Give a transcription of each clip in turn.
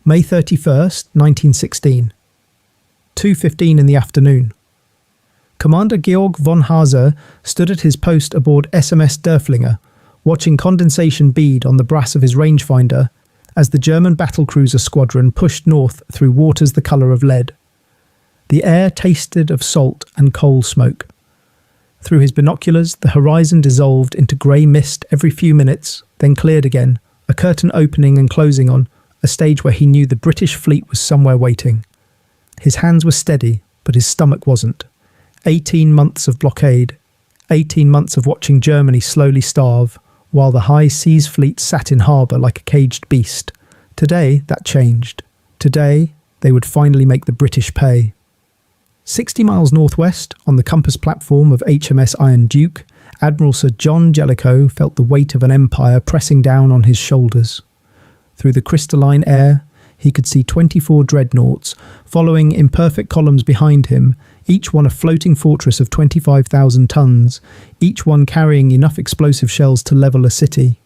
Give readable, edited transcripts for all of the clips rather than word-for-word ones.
May 31st, 1916. 2:15 in the afternoon. Commander Georg von Haase stood at his post aboard SMS Derfflinger, watching condensation bead on the brass of his rangefinder as the German battlecruiser squadron pushed north through waters the colour of lead. The air tasted of salt and coal smoke. Through his binoculars, the horizon dissolved into grey mist every few minutes, then cleared again, a curtain opening and closing on a stage where he knew the British fleet was somewhere waiting. His hands were steady, but his stomach wasn't. 18 months of blockade, 18 months of watching Germany slowly starve, while the high seas fleet sat in harbour like a caged beast. Today, that changed. Today, they would finally make the British pay. 60 miles northwest, on the compass platform of HMS Iron Duke, Admiral Sir John Jellicoe felt the weight of an empire pressing down on his shoulders. Through the crystalline air, he could see 24 dreadnoughts, following in perfect columns behind him, each one a floating fortress of 25,000 tons, each one carrying enough explosive shells to level a city.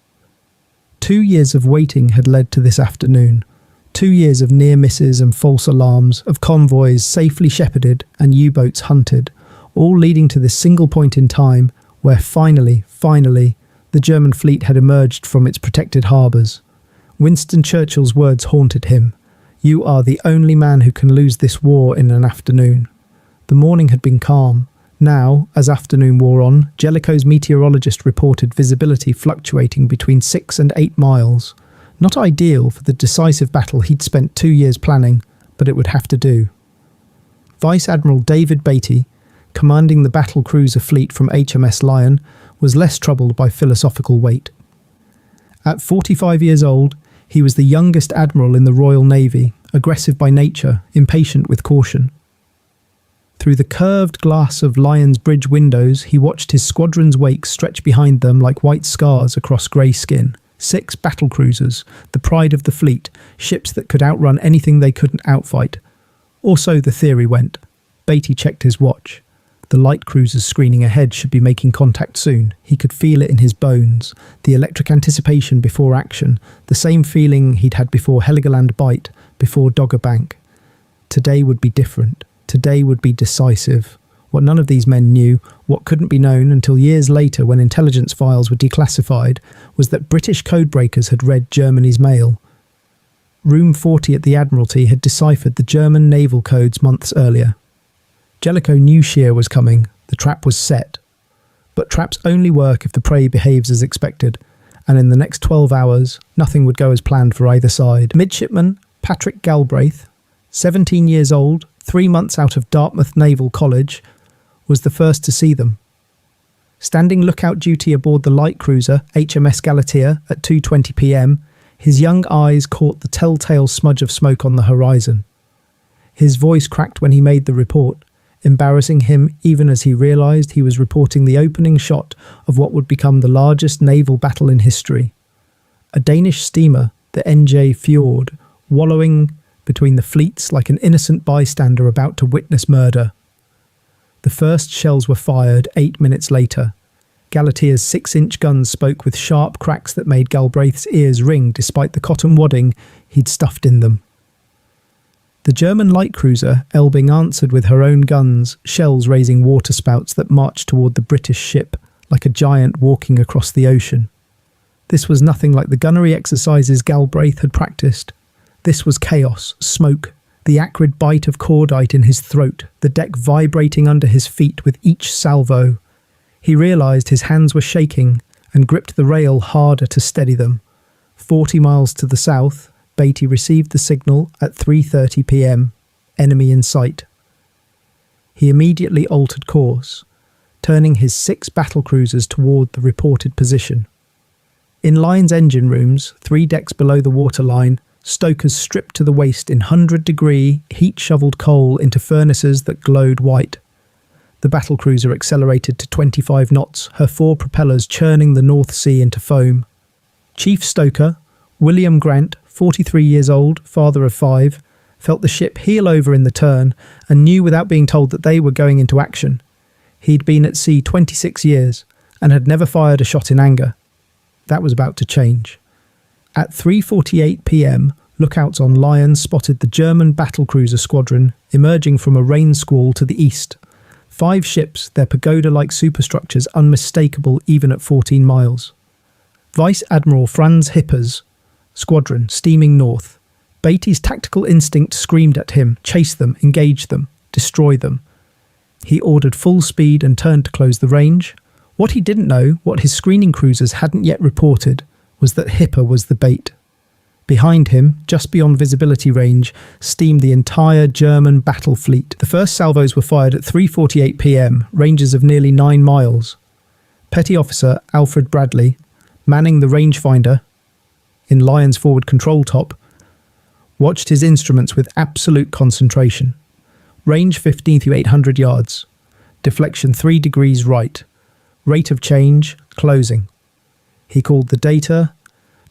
2 years of waiting had led to this afternoon. 2 years of near misses and false alarms, of convoys safely shepherded and U-boats hunted, all leading to this single point in time where finally, the German fleet had emerged from its protected harbours. Winston Churchill's words haunted him. "You are the only man who can lose this war in an afternoon." The morning had been calm. Now, as afternoon wore on, Jellicoe's meteorologist reported visibility fluctuating between 6 and 8 miles. Not ideal for the decisive battle he'd spent 2 years planning, but it would have to do. Vice Admiral David Beatty, commanding the battle cruiser fleet from HMS Lion, was less troubled by philosophical weight. At 45 years old, he was the youngest admiral in the Royal Navy, aggressive by nature, impatient with caution. Through the curved glass of Lion's bridge windows, he watched his squadron's wake stretch behind them like white scars across grey skin. 6 battlecruisers, the pride of the fleet, ships that could outrun anything they couldn't outfight. Or so the theory went. Beatty checked his watch. The light cruisers screening ahead should be making contact soon. He could feel it in his bones. The electric anticipation before action. The same feeling he'd had before Heligoland Bight, before Dogger Bank. Today would be different. Today would be decisive. What none of these men knew, what couldn't be known until years later when intelligence files were declassified, was that British codebreakers had read Germany's mail. Room 40 at the Admiralty had deciphered the German naval codes months earlier. Jellicoe knew Scheer was coming. The trap was set. But traps only work if the prey behaves as expected, and in the next 12 hours, nothing would go as planned for either side. Midshipman Patrick Galbraith, 17 years old, 3 months out of Dartmouth Naval College, was the first to see them. Standing lookout duty aboard the light cruiser HMS Galatea at 2:20 p.m, his young eyes caught the telltale smudge of smoke on the horizon. His voice cracked when he made the report, embarrassing him even as he realised he was reporting the opening shot of what would become the largest naval battle in history. A Danish steamer, the NJ Fjord, wallowing between the fleets like an innocent bystander about to witness murder. The first shells were fired 8 minutes later. Galatea's 6-inch guns spoke with sharp cracks that made Galbraith's ears ring despite the cotton wadding he'd stuffed in them. The German light cruiser Elbing answered with her own guns, shells raising waterspouts that marched toward the British ship like a giant walking across the ocean. This was nothing like the gunnery exercises Galbraith had practiced. This was chaos, smoke, the acrid bite of cordite in his throat, the deck vibrating under his feet with each salvo. He realised his hands were shaking and gripped the rail harder to steady them. 40 miles to the south, Beatty received the signal at 3:30 p.m, enemy in sight. He immediately altered course, turning his 6 battlecruisers toward the reported position. In Lion's engine rooms, 3 decks below the waterline, stokers stripped to the waist in 100-degree, heat-shovelled coal into furnaces that glowed white. The battlecruiser accelerated to 25 knots, her 4 propellers churning the North Sea into foam. Chief stoker, William Grant, 43 years old, father of 5, felt the ship heel over in the turn and knew without being told that they were going into action. He'd been at sea 26 years and had never fired a shot in anger. That was about to change. At 3:48 p.m, Lookouts on Lion spotted the German battlecruiser squadron emerging from a rain squall to the east. 5 ships, their pagoda-like superstructures unmistakable even at 14 miles. Vice Admiral Franz Hipper's squadron steaming north. Beatty's tactical instinct screamed at him, chase them, engage them, destroy them. He ordered full speed and turned to close the range. What he didn't know, what his screening cruisers hadn't yet reported, was that Hipper was the bait. Behind him, just beyond visibility range, steamed the entire German battle fleet. The first salvos were fired at 3:48 p.m, ranges of nearly 9 miles. Petty Officer Alfred Bradley, manning the rangefinder in Lion's forward control top, watched his instruments with absolute concentration. Range 15 to 800 yards. Deflection 3 degrees right. Rate of change, closing. He called the data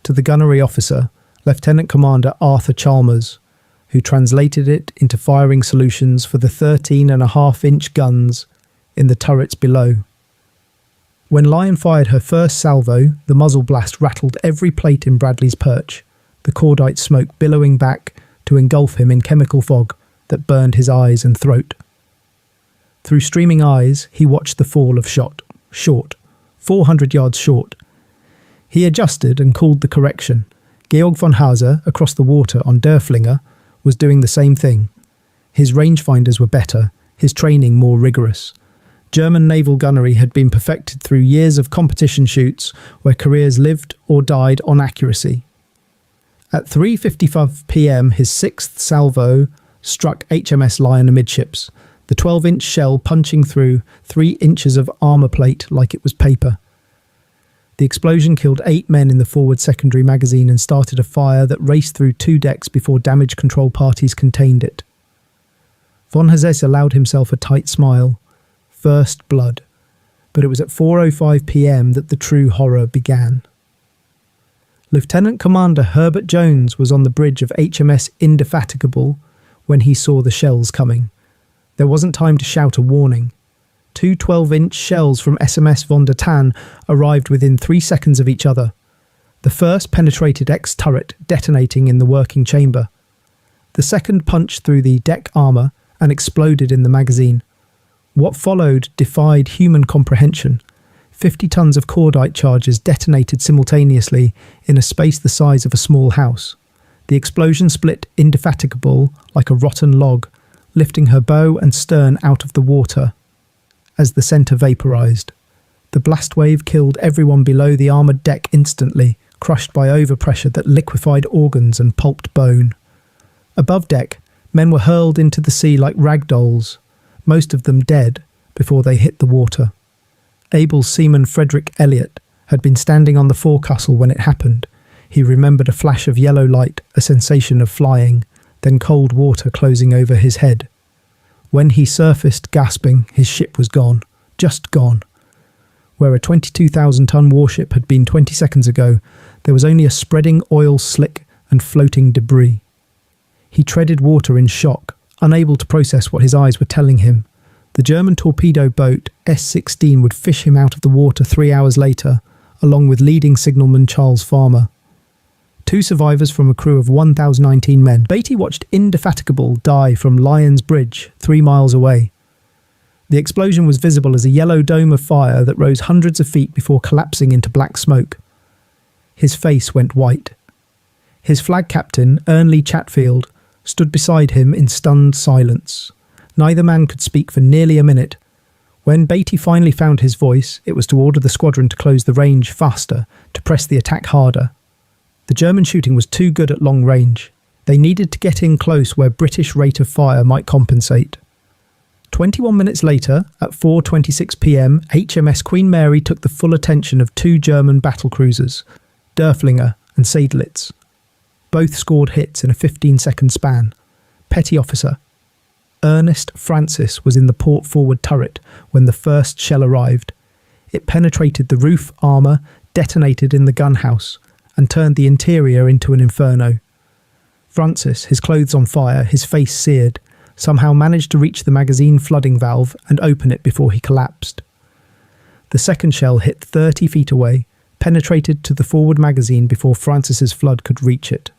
to the gunnery officer, Lieutenant Commander Arthur Chalmers, who translated it into firing solutions for the 13.5-inch guns in the turrets below. When Lion fired her first salvo, the muzzle blast rattled every plate in Bradley's perch, the cordite smoke billowing back to engulf him in chemical fog that burned his eyes and throat. Through streaming eyes, he watched the fall of shot, short, 400 yards short. He adjusted and called the correction. Georg von Hauser, across the water on Derfflinger, was doing the same thing. His rangefinders were better, his training more rigorous. German naval gunnery had been perfected through years of competition shoots where careers lived or died on accuracy. At 3:55 p.m, his 6th salvo struck HMS Lion amidships, the 12-inch shell punching through 3 inches of armour plate like it was paper. The explosion killed 8 men in the forward secondary magazine and started a fire that raced through 2 decks before damage control parties contained it. Von Hesse allowed himself a tight smile. First blood. But it was at 4:05 p.m. that the true horror began. Lieutenant Commander Herbert Jones was on the bridge of HMS Indefatigable when he saw the shells coming. There wasn't time to shout a warning. 2 12-inch shells from SMS Von der Tann arrived within 3 seconds of each other. The first penetrated X turret, detonating in the working chamber. The second punched through the deck armour and exploded in the magazine. What followed defied human comprehension. 50 tons of cordite charges detonated simultaneously in a space the size of a small house. The explosion split Indefatigable like a rotten log, lifting her bow and stern out of the water as the centre vaporised. The blast wave killed everyone below the armoured deck instantly, crushed by overpressure that liquefied organs and pulped bone. Above deck, men were hurled into the sea like rag dolls, most of them dead before they hit the water. Able seaman Frederick Elliott had been standing on the forecastle when it happened. He remembered a flash of yellow light, a sensation of flying, then cold water closing over his head. When he surfaced gasping, his ship was gone, just gone. Where a 22,000-ton warship had been 20 seconds ago, there was only a spreading oil slick and floating debris. He treaded water in shock, unable to process what his eyes were telling him. The German torpedo boat S-16 would fish him out of the water 3 hours later, along with leading signalman Charles Farmer. 2 survivors from a crew of 1,019 men. Beatty watched Indefatigable die from Lyons Bridge, 3 miles away. The explosion was visible as a yellow dome of fire that rose hundreds of feet before collapsing into black smoke. His face went white. His flag captain, Ernley Chatfield, stood beside him in stunned silence. Neither man could speak for nearly a minute. When Beatty finally found his voice, it was to order the squadron to close the range faster, to press the attack harder. The German shooting was too good at long range. They needed to get in close where British rate of fire might compensate. 21 minutes later, at 4:26 p.m, HMS Queen Mary took the full attention of 2 German battlecruisers, Derfflinger and Seydlitz. Both scored hits in a 15-second span. Petty Officer Ernest Francis was in the port forward turret when the first shell arrived. It penetrated the roof armour, detonated in the gunhouse, and turned the interior into an inferno. Francis, his clothes on fire, his face seared, somehow managed to reach the magazine flooding valve and open it before he collapsed. The second shell hit 30 feet away, penetrated to the forward magazine before Francis's flood could reach it.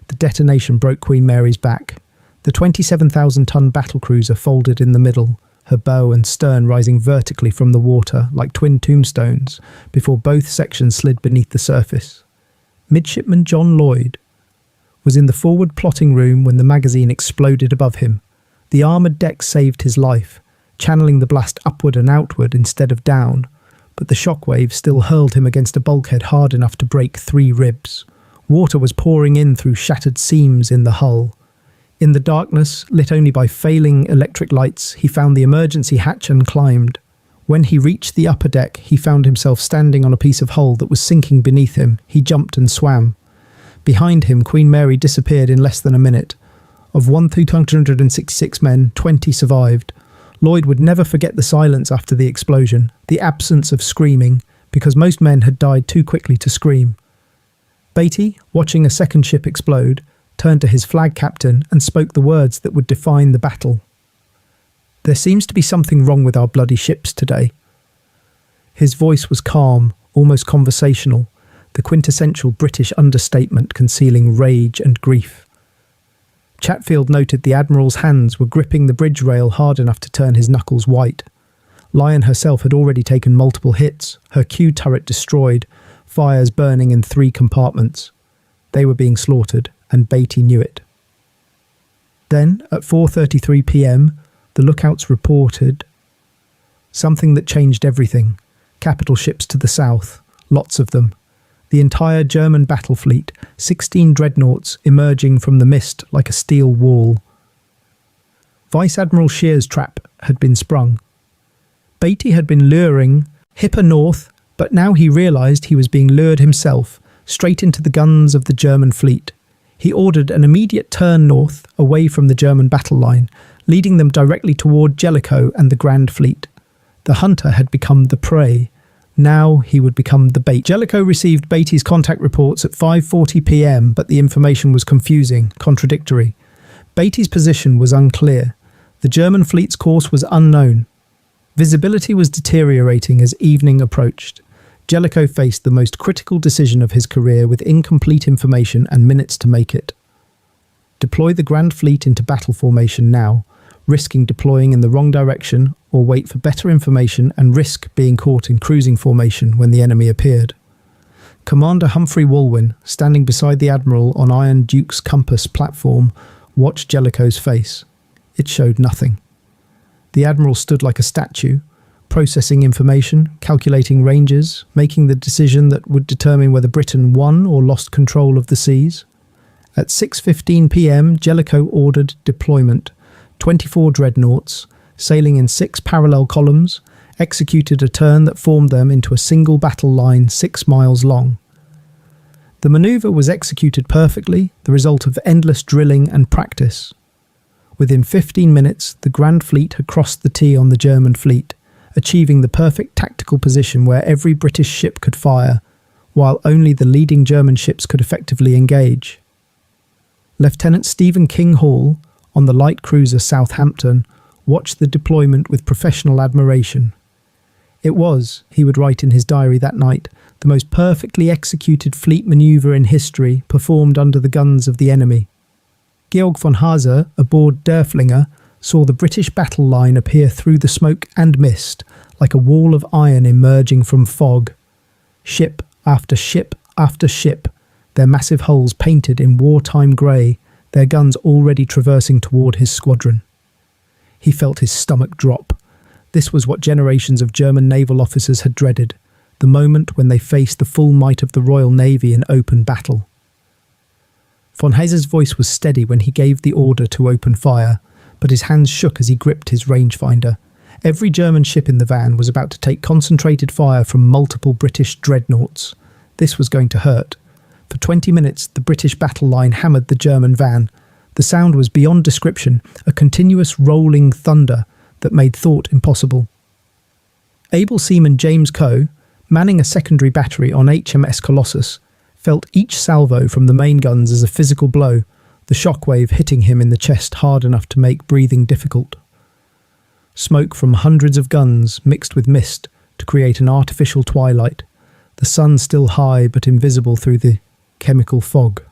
The detonation broke Queen Mary's back. The 27,000-ton battlecruiser folded in the middle, her bow and stern rising vertically from the water like twin tombstones before both sections slid beneath the surface. Midshipman John Lloyd was in the forward plotting room when the magazine exploded above him. The armoured deck saved his life, channeling the blast upward and outward instead of down, but the shockwave still hurled him against a bulkhead hard enough to break 3 ribs. Water was pouring in through shattered seams in the hull. In the darkness, lit only by failing electric lights, he found the emergency hatch and climbed. When he reached the upper deck, he found himself standing on a piece of hull that was sinking beneath him. He jumped and swam. Behind him, Queen Mary disappeared in less than a minute. Of 1,266 men, 20 survived. Lloyd would never forget the silence after the explosion, the absence of screaming, because most men had died too quickly to scream. Beatty, watching a second ship explode, turned to his flag captain and spoke the words that would define the battle. "There seems to be something wrong with our bloody ships today." His voice was calm, almost conversational, the quintessential British understatement concealing rage and grief. Chatfield noted the Admiral's hands were gripping the bridge rail hard enough to turn his knuckles white. Lion herself had already taken multiple hits, her Q turret destroyed, fires burning in 3 compartments. They were being slaughtered, and Beatty knew it. Then, at 4:33 p.m, the lookouts reported something that changed everything. Capital ships to the south, lots of them. The entire German battle fleet, 16 dreadnoughts emerging from the mist like a steel wall. Vice Admiral Scheer's trap had been sprung. Beatty had been luring Hipper north, but now he realised he was being lured himself, straight into the guns of the German fleet. He ordered an immediate turn north, away from the German battle line, leading them directly toward Jellicoe and the Grand Fleet. The hunter had become the prey. Now he would become the bait. Jellicoe received Beatty's contact reports at 5:40 p.m, but the information was confusing, contradictory. Beatty's position was unclear. The German fleet's course was unknown. Visibility was deteriorating as evening approached. Jellicoe faced the most critical decision of his career with incomplete information and minutes to make it. Deploy the Grand Fleet into battle formation now, risking deploying in the wrong direction, or wait for better information and risk being caught in cruising formation when the enemy appeared. Commander Humphrey Walwyn, standing beside the Admiral on Iron Duke's compass platform, watched Jellicoe's face. It showed nothing. The Admiral stood like a statue, processing information, calculating ranges, making the decision that would determine whether Britain won or lost control of the seas. At 6:15 p.m, Jellicoe ordered deployment. 24 dreadnoughts, sailing in 6 parallel columns, executed a turn that formed them into a single battle line 6 miles long. The manoeuvre was executed perfectly, the result of endless drilling and practice. Within 15 minutes, the Grand Fleet had crossed the T on the German fleet, achieving the perfect tactical position where every British ship could fire, while only the leading German ships could effectively engage. Lieutenant Stephen King Hall, on the light cruiser Southampton, watched the deployment with professional admiration. It was, he would write in his diary that night, the most perfectly executed fleet manoeuvre in history performed under the guns of the enemy. Georg von Haase, aboard Derfflinger, saw the British battle line appear through the smoke and mist, like a wall of iron emerging from fog. Ship after ship after ship, their massive hulls painted in wartime grey, their guns already traversing toward his squadron. He felt his stomach drop. This was what generations of German naval officers had dreaded, the moment when they faced the full might of the Royal Navy in open battle. Von Haase's voice was steady when he gave the order to open fire, but his hands shook as he gripped his rangefinder. Every German ship in the van was about to take concentrated fire from multiple British dreadnoughts. This was going to hurt. For 20 minutes, the British battle line hammered the German van. The sound was beyond description, a continuous rolling thunder that made thought impossible. Able seaman James Coe, manning a secondary battery on HMS Colossus, felt each salvo from the main guns as a physical blow, the shockwave hitting him in the chest hard enough to make breathing difficult. Smoke from hundreds of guns mixed with mist to create an artificial twilight, the sun still high but invisible through the chemical fog.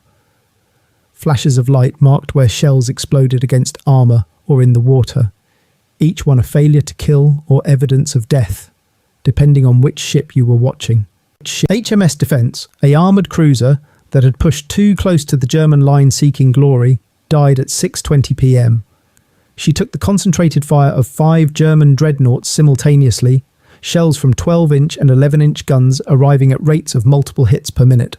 Flashes of light marked where shells exploded against armour or in the water, each one a failure to kill or evidence of death, depending on which ship you were watching. HMS Defence, a armoured cruiser that had pushed too close to the German line seeking glory, died at 6:20 p.m. She took the concentrated fire of 5 German dreadnoughts simultaneously, shells from 12-inch and 11-inch guns arriving at rates of multiple hits per minute.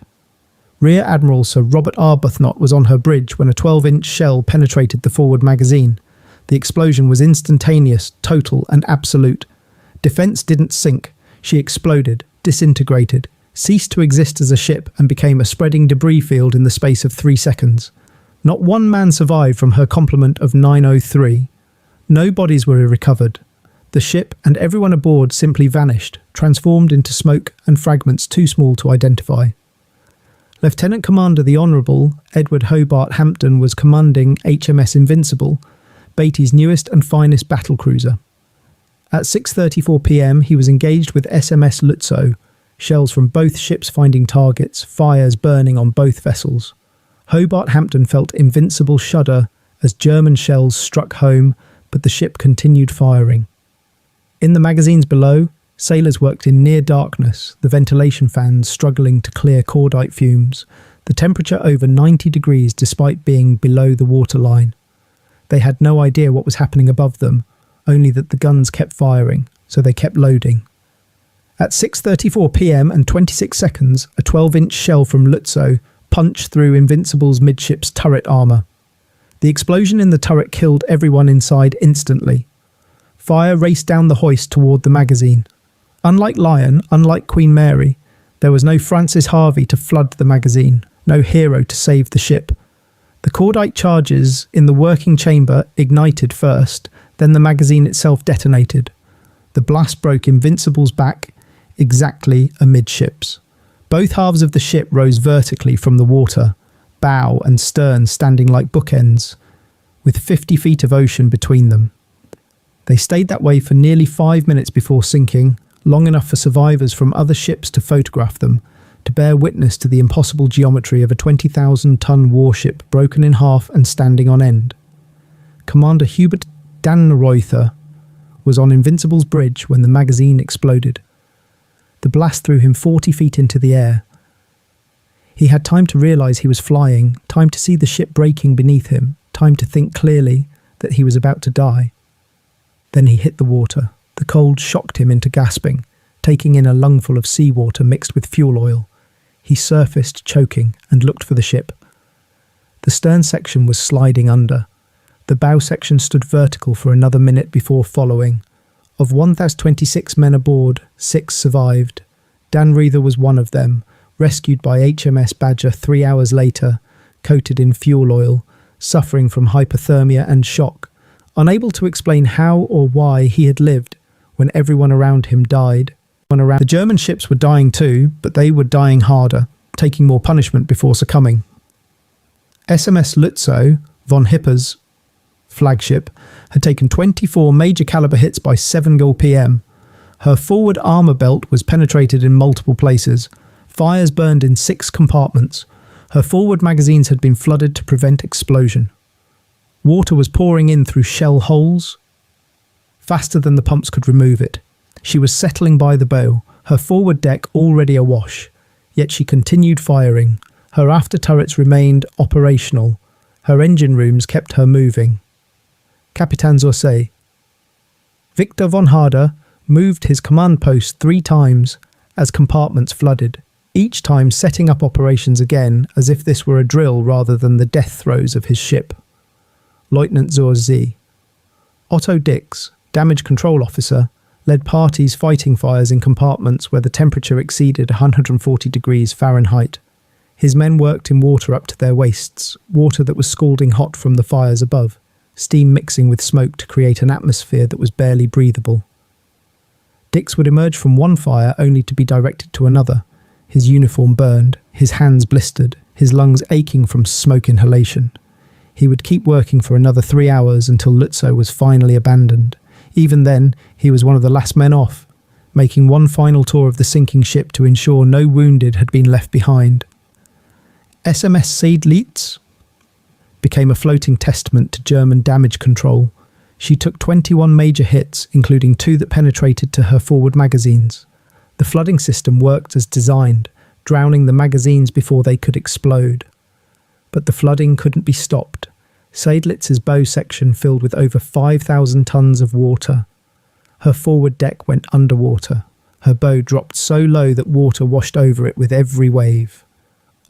Rear Admiral Sir Robert Arbuthnot was on her bridge when a 12-inch shell penetrated the forward magazine. The explosion was instantaneous, total and absolute. Defence didn't sink. She exploded, disintegrated, ceased to exist as a ship and became a spreading debris field in the space of 3 seconds. Not one man survived from her complement of 903. No bodies were recovered. The ship and everyone aboard simply vanished, transformed into smoke and fragments too small to identify. Lieutenant Commander the Honourable Edward Hobart Hampton was commanding HMS Invincible, Beatty's newest and finest battlecruiser. At 6:34 p.m. he was engaged with SMS Lutzow, shells from both ships finding targets, fires burning on both vessels. Hobart Hampton felt Invincible shudder as German shells struck home, but the ship continued firing. In the magazines below, sailors worked in near darkness, the ventilation fans struggling to clear cordite fumes, the temperature over 90 degrees despite being below the waterline. They had no idea what was happening above them, only that the guns kept firing, so they kept loading. At 6:34 p.m. and 26 seconds, a 12-inch shell from Lutzow punched through Invincible's midship's turret armour. The explosion in the turret killed everyone inside instantly. Fire raced down the hoist toward the magazine. Unlike Lion, unlike Queen Mary, there was no Francis Harvey to flood the magazine, no hero to save the ship. The cordite charges in the working chamber ignited first, then the magazine itself detonated. The blast broke Invincible's back, exactly amidships. Both halves of the ship rose vertically from the water, bow and stern standing like bookends, with 50 feet of ocean between them. They stayed that way for nearly 5 minutes before sinking, long enough for survivors from other ships to photograph them, to bear witness to the impossible geometry of a 20,000-ton warship broken in half and standing on end. Commander Hubert Dannreuther was on Invincible's bridge when the magazine exploded. The blast threw him 40 feet into the air. He had time to realise he was flying, time to see the ship breaking beneath him, time to think clearly that he was about to die. Then he hit the water. The cold shocked him into gasping, taking in a lungful of seawater mixed with fuel oil. He surfaced, choking, and looked for the ship. The stern section was sliding under. The bow section stood vertical for another minute before following. Of 1,026 men aboard, 6 survived. Dannreuther was one of them, rescued by HMS Badger 3 hours later, coated in fuel oil, suffering from hypothermia and shock, unable to explain how or why he had lived when everyone around him died. The German ships were dying too, but they were dying harder, taking more punishment before succumbing. SMS Lutzow, von Hipper's flagship, had taken 24 major caliber hits by 7 p.m. Her forward armour belt was penetrated in multiple places. Fires burned in 6 compartments. Her forward magazines had been flooded to prevent explosion. Water was pouring in through shell holes, faster than the pumps could remove it. She was settling by the bow, her forward deck already awash, yet she continued firing. Her after turrets remained operational. Her engine rooms kept her moving. Captain Zorsay. Victor von Harder moved his command post 3 times as compartments flooded, each time setting up operations again as if this were a drill rather than the death throes of his ship. Lieutenant Zorsay. Otto Dix, damage control officer, led parties fighting fires in compartments where the temperature exceeded 140 degrees Fahrenheit. His men worked in water up to their waists, water that was scalding hot from the fires above, steam mixing with smoke to create an atmosphere that was barely breathable. Dix would emerge from one fire only to be directed to another, his uniform burned, his hands blistered, his lungs aching from smoke inhalation. He would keep working for another 3 hours until Lutzow was finally abandoned. Even then, he was one of the last men off, making one final tour of the sinking ship to ensure no wounded had been left behind. SMS Seydlitz. became a floating testament to German damage control. She took 21 major hits, including 2 that penetrated to her forward magazines. The flooding system worked as designed, drowning the magazines before they could explode. But the flooding couldn't be stopped. Seydlitz's bow section filled with over 5,000 tons of water. Her forward deck went underwater. Her bow dropped so low that water washed over it with every wave.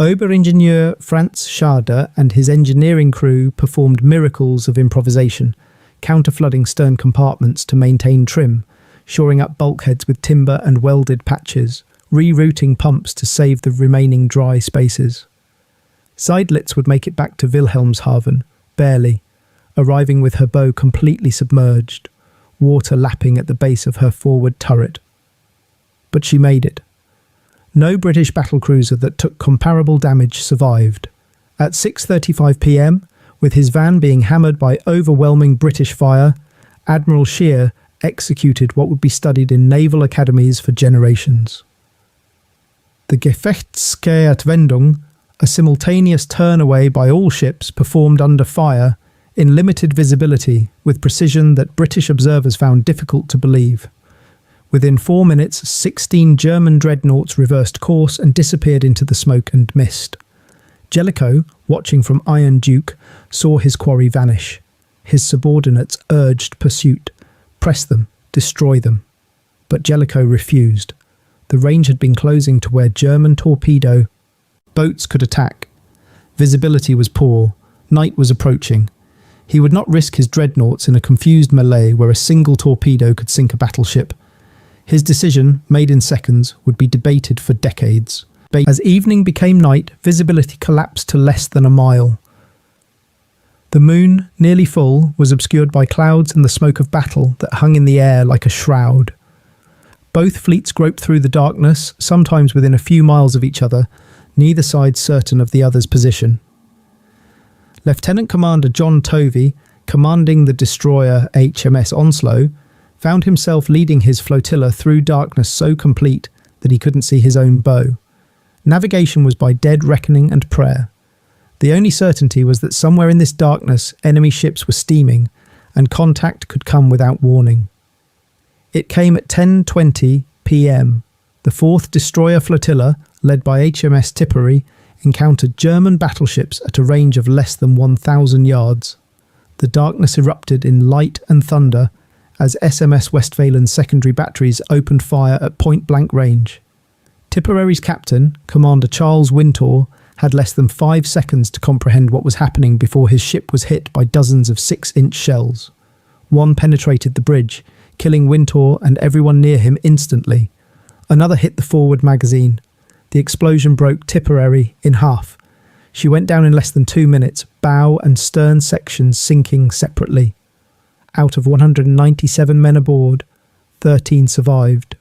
Oberingenieur Franz Schade and his engineering crew performed miracles of improvisation, counter-flooding stern compartments to maintain trim, shoring up bulkheads with timber and welded patches, rerouting pumps to save the remaining dry spaces. Seydlitz would make it back to Wilhelmshaven, barely, arriving with her bow completely submerged, water lapping at the base of her forward turret. But she made it. No British battlecruiser that took comparable damage survived. At 6:35 p.m, with his van being hammered by overwhelming British fire, Admiral Scheer executed what would be studied in naval academies for generations. The Gefechtskehrtwendung, a simultaneous turn away by all ships performed under fire, in limited visibility, with precision that British observers found difficult to believe. Within 4 minutes, 16 German dreadnoughts reversed course and disappeared into the smoke and mist. Jellicoe, watching from Iron Duke, saw his quarry vanish. His subordinates urged pursuit. Press them, destroy them. But Jellicoe refused. The range had been closing to where German torpedo boats could attack. Visibility was poor. Night was approaching. He would not risk his dreadnoughts in a confused melee where a single torpedo could sink a battleship. His decision, made in seconds, would be debated for decades. As evening became night, visibility collapsed to less than a mile. The moon, nearly full, was obscured by clouds and the smoke of battle that hung in the air like a shroud. Both fleets groped through the darkness, sometimes within a few miles of each other, neither side certain of the other's position. Lieutenant Commander John Tovey, commanding the destroyer HMS Onslow, found himself leading his flotilla through darkness so complete that he couldn't see his own bow. Navigation was by dead reckoning and prayer. The only certainty was that somewhere in this darkness enemy ships were steaming, and contact could come without warning. It came at 10:20 p.m. The 4th Destroyer Flotilla, led by HMS Tipperary, encountered German battleships at a range of less than 1,000 yards. The darkness erupted in light and thunder as SMS Westphalen's secondary batteries opened fire at point-blank range. Tipperary's captain, Commander Charles Wintour, had less than 5 seconds to comprehend what was happening before his ship was hit by dozens of 6-inch shells. One penetrated the bridge, killing Wintour and everyone near him instantly. Another hit the forward magazine. The explosion broke Tipperary in half. She went down in less than 2 minutes, bow and stern sections sinking separately. Out of 197 men aboard, 13 survived,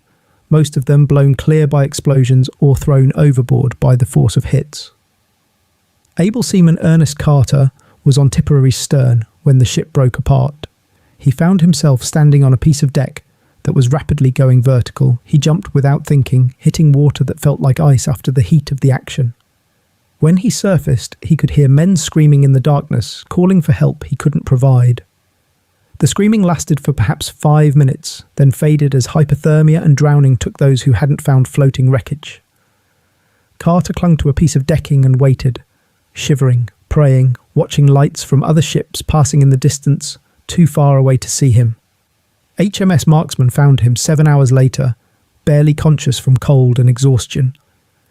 most of them blown clear by explosions or thrown overboard by the force of hits. Able seaman Ernest Carter was on Tipperary's stern when the ship broke apart. He found himself standing on a piece of deck that was rapidly going vertical. He jumped without thinking, hitting water that felt like ice after the heat of the action. When he surfaced, he could hear men screaming in the darkness, calling for help he couldn't provide. The screaming lasted for perhaps 5 minutes, then faded as hypothermia and drowning took those who hadn't found floating wreckage. Carter clung to a piece of decking and waited, shivering, praying, watching lights from other ships passing in the distance, too far away to see him. HMS Marksman found him 7 hours later, barely conscious from cold and exhaustion.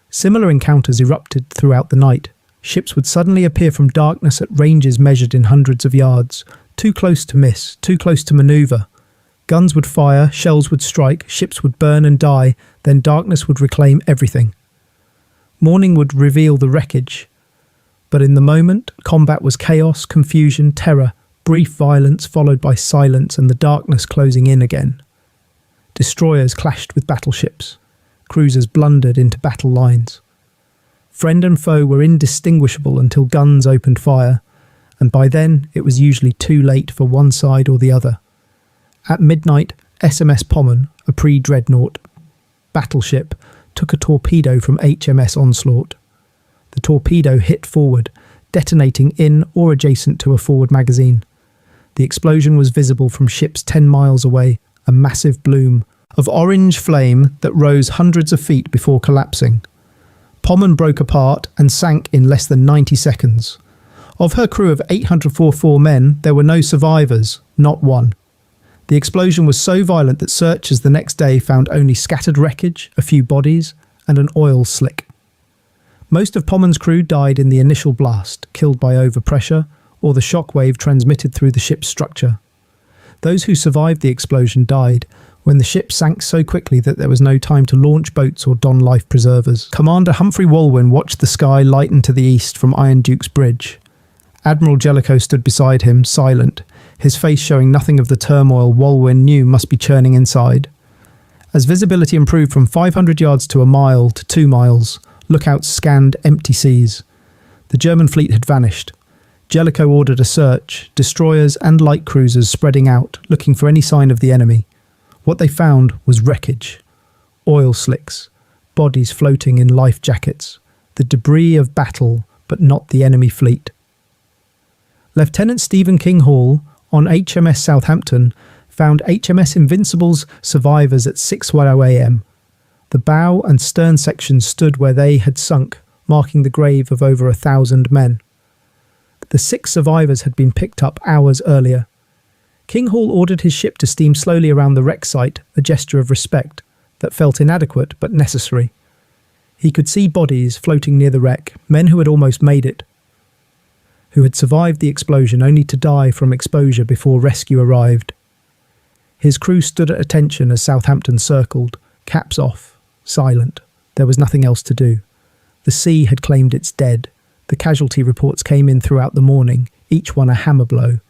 Similar encounters erupted throughout the night. Ships would suddenly appear from darkness at ranges measured in hundreds of yards, too close to miss, too close to maneuver. Guns would fire, shells would strike, ships would burn and die, then darkness would reclaim everything. Morning would reveal the wreckage. But in the moment, combat was chaos, confusion, terror, brief violence followed by silence and the darkness closing in again. Destroyers clashed with battleships. Cruisers blundered into battle lines. Friend and foe were indistinguishable until guns opened fire, and by then it was usually too late for one side or the other. At midnight, SMS Pommern, a pre-dreadnought battleship, took a torpedo from HMS Onslaught. The torpedo hit forward, detonating in or adjacent to a forward magazine. The explosion was visible from ships 10 miles away, a massive bloom of orange flame that rose hundreds of feet before collapsing. Pommern broke apart and sank in less than 90 seconds. Of her crew of 844 men, there were no survivors, not one. The explosion was so violent that searchers the next day found only scattered wreckage, a few bodies, and an oil slick. Most of Pommern's crew died in the initial blast, killed by overpressure or the shock wave transmitted through the ship's structure. Those who survived the explosion died when the ship sank so quickly that there was no time to launch boats or don life preservers. Commander Humphrey Walwyn watched the sky lighten to the east from Iron Duke's bridge. Admiral Jellicoe stood beside him, silent, his face showing nothing of the turmoil Walwyn knew must be churning inside. As visibility improved from 500 yards to a mile to 2 miles, lookouts scanned empty seas. The German fleet had vanished. Jellicoe ordered a search, destroyers and light cruisers spreading out, looking for any sign of the enemy. What they found was wreckage, oil slicks, bodies floating in life jackets, the debris of battle, but not the enemy fleet. Lieutenant Stephen King Hall, on HMS Southampton, found HMS Invincible's survivors at 6:10 a.m. The bow and stern sections stood where they had sunk, marking the grave of over 1,000 men. The 6 survivors had been picked up hours earlier. King Hall ordered his ship to steam slowly around the wreck site, a gesture of respect that felt inadequate but necessary. He could see bodies floating near the wreck, men who had almost made it, who had survived the explosion only to die from exposure before rescue arrived. His crew stood at attention as Southampton circled, caps off, silent. There was nothing else to do. The sea had claimed its dead. The casualty reports came in throughout the morning, each one a hammer blow.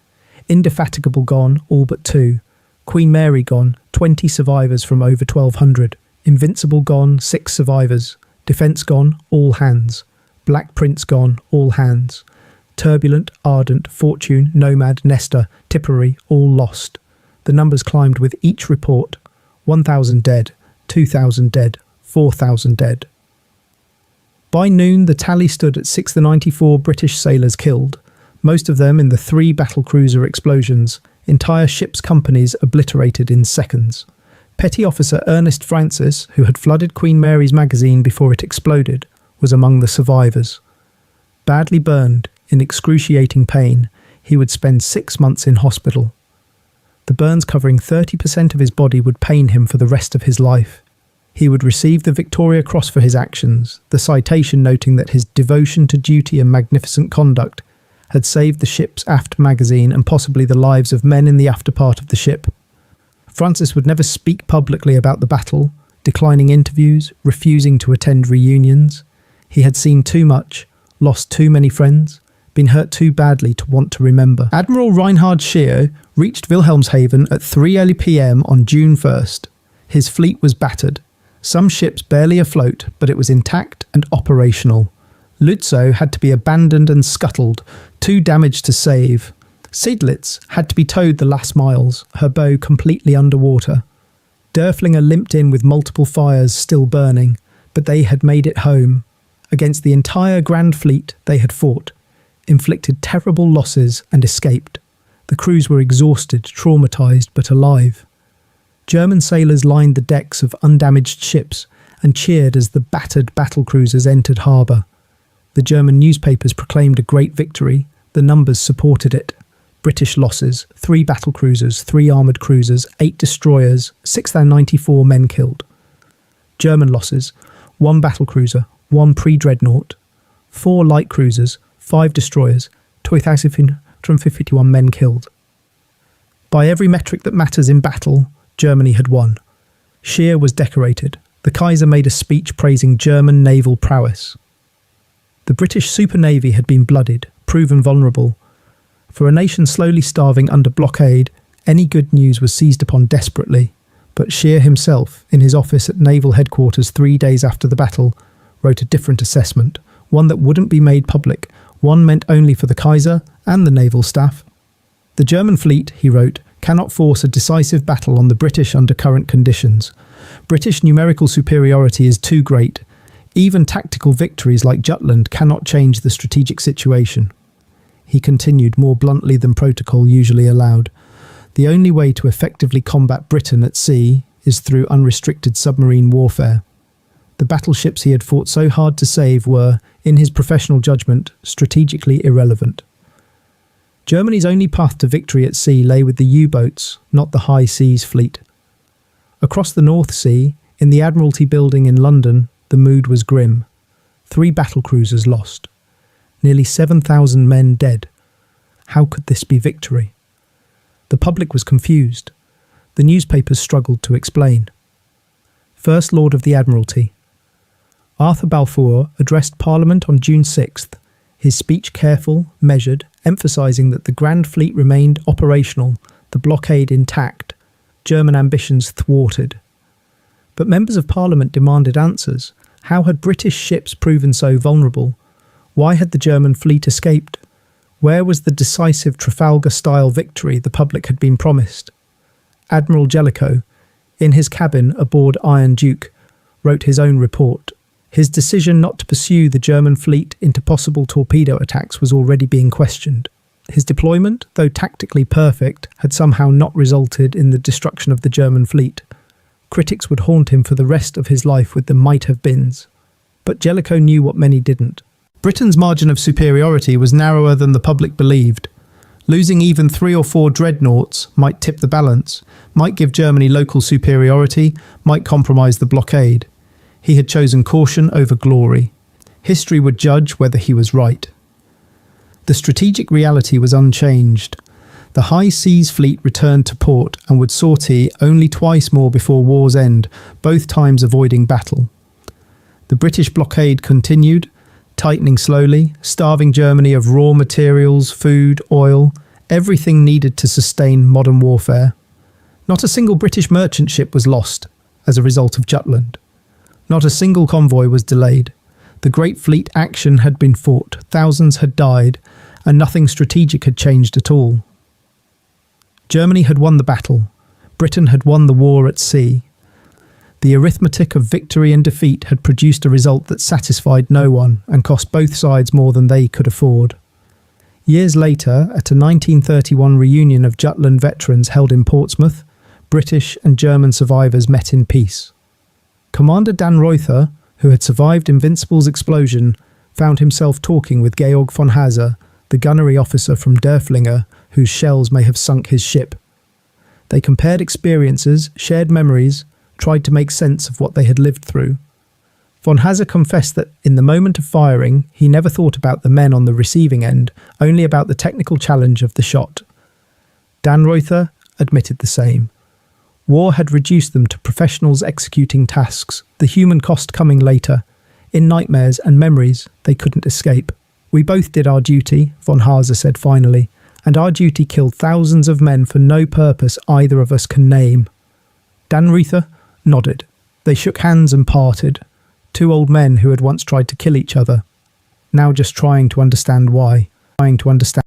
Indefatigable gone, all but 2. Queen Mary gone, 20 survivors from over 1,200. Invincible gone, 6 survivors. Defence gone, all hands. Black Prince gone, all hands. Turbulent, Ardent, Fortune, Nomad, Nestor, Tipperary, all lost. The numbers climbed with each report. 1,000 dead, 2,000 dead, 4,000 dead. By noon, the tally stood at 694 British sailors killed, most of them in the 3 battlecruiser explosions, entire ships' companies obliterated in seconds. Petty Officer Ernest Francis, who had flooded Queen Mary's magazine before it exploded, was among the survivors. Badly burned, in excruciating pain, he would spend 6 months in hospital. The burns covering 30% of his body would pain him for the rest of his life. He would receive the Victoria Cross for his actions, the citation noting that his devotion to duty and magnificent conduct had saved the ship's aft magazine and possibly the lives of men in the after part of the ship. Francis would never speak publicly about the battle, declining interviews, refusing to attend reunions. He had seen too much, lost too many friends, been hurt too badly to want to remember. Admiral Reinhard Scheer reached Wilhelmshaven at 3 p.m. on June 1st. His fleet was battered. Some ships barely afloat, but it was intact and operational. Lützow had to be abandoned and scuttled, too damaged to save. Seydlitz had to be towed the last miles, her bow completely underwater. Derfflinger limped in with multiple fires still burning, but they had made it home. Against the entire Grand Fleet they had fought, inflicted terrible losses and escaped. The crews were exhausted, traumatised, but alive. German sailors lined the decks of undamaged ships and cheered as the battered battlecruisers entered harbour. The German newspapers proclaimed a great victory. The numbers supported it. British losses: 3 battlecruisers, 3 armoured cruisers, 8 destroyers, 694 men killed. German losses: 1 battlecruiser, 1 pre-dreadnought, 4 light cruisers, 5 destroyers, 2,551 men killed. By every metric that matters in battle, Germany had won. Scheer was decorated. The Kaiser made a speech praising German naval prowess. The British Super Navy had been bloodied, proven vulnerable. For a nation slowly starving under blockade, any good news was seized upon desperately. But Scheer himself, in his office at Naval Headquarters 3 days after the battle, wrote a different assessment, one that wouldn't be made public, one meant only for the Kaiser and the naval staff. The German fleet, he wrote, cannot force a decisive battle on the British under current conditions. British numerical superiority is too great. Even tactical victories like Jutland cannot change the strategic situation. He continued more bluntly than protocol usually allowed. The only way to effectively combat Britain at sea is through unrestricted submarine warfare. The battleships he had fought so hard to save were, in his professional judgment, strategically irrelevant. Germany's only path to victory at sea lay with the U-boats, not the high seas fleet. Across the North Sea, in the Admiralty building in London, the mood was grim. 3 battlecruisers lost. Nearly 7,000 men dead. How could this be victory? The public was confused. The newspapers struggled to explain. First Lord of the Admiralty. Arthur Balfour addressed Parliament on June 6th, his speech careful, measured, emphasising that the Grand Fleet remained operational, the blockade intact, German ambitions thwarted. But members of Parliament demanded answers. How had British ships proven so vulnerable? Why had the German fleet escaped? Where was the decisive Trafalgar-style victory the public had been promised? Admiral Jellicoe, in his cabin aboard Iron Duke, wrote his own report. His decision not to pursue the German fleet into possible torpedo attacks was already being questioned. His deployment, though tactically perfect, had somehow not resulted in the destruction of the German fleet. Critics would haunt him for the rest of his life with the might-have-beens. But Jellicoe knew what many didn't. Britain's margin of superiority was narrower than the public believed. Losing even 3 or 4 dreadnoughts might tip the balance, might give Germany local superiority, might compromise the blockade. He had chosen caution over glory. History would judge whether he was right. The strategic reality was unchanged. The high seas fleet returned to port and would sortie only twice more before war's end, both times avoiding battle. The British blockade continued, tightening slowly, starving Germany of raw materials, food, oil, everything needed to sustain modern warfare. Not a single British merchant ship was lost as a result of Jutland. Not a single convoy was delayed. The Great Fleet action had been fought, thousands had died, and nothing strategic had changed at all. Germany had won the battle. Britain had won the war at sea. The arithmetic of victory and defeat had produced a result that satisfied no one and cost both sides more than they could afford. Years later, at a 1931 reunion of Jutland veterans held in Portsmouth, British and German survivors met in peace. Commander Dan Reuther, who had survived Invincible's explosion, found himself talking with Georg von Haase, the gunnery officer from Derfflinger, whose shells may have sunk his ship. They compared experiences, shared memories, tried to make sense of what they had lived through. Von Haase confessed that in the moment of firing, he never thought about the men on the receiving end, only about the technical challenge of the shot. Dan Reuther admitted the same. War had reduced them to professionals executing tasks, the human cost coming later. In nightmares and memories, they couldn't escape. "We both did our duty," von Haase said finally, "and our duty killed thousands of men for no purpose either of us can name." Dan Reuther nodded. They shook hands and parted. 2 old men who had once tried to kill each other, now just trying to understand why.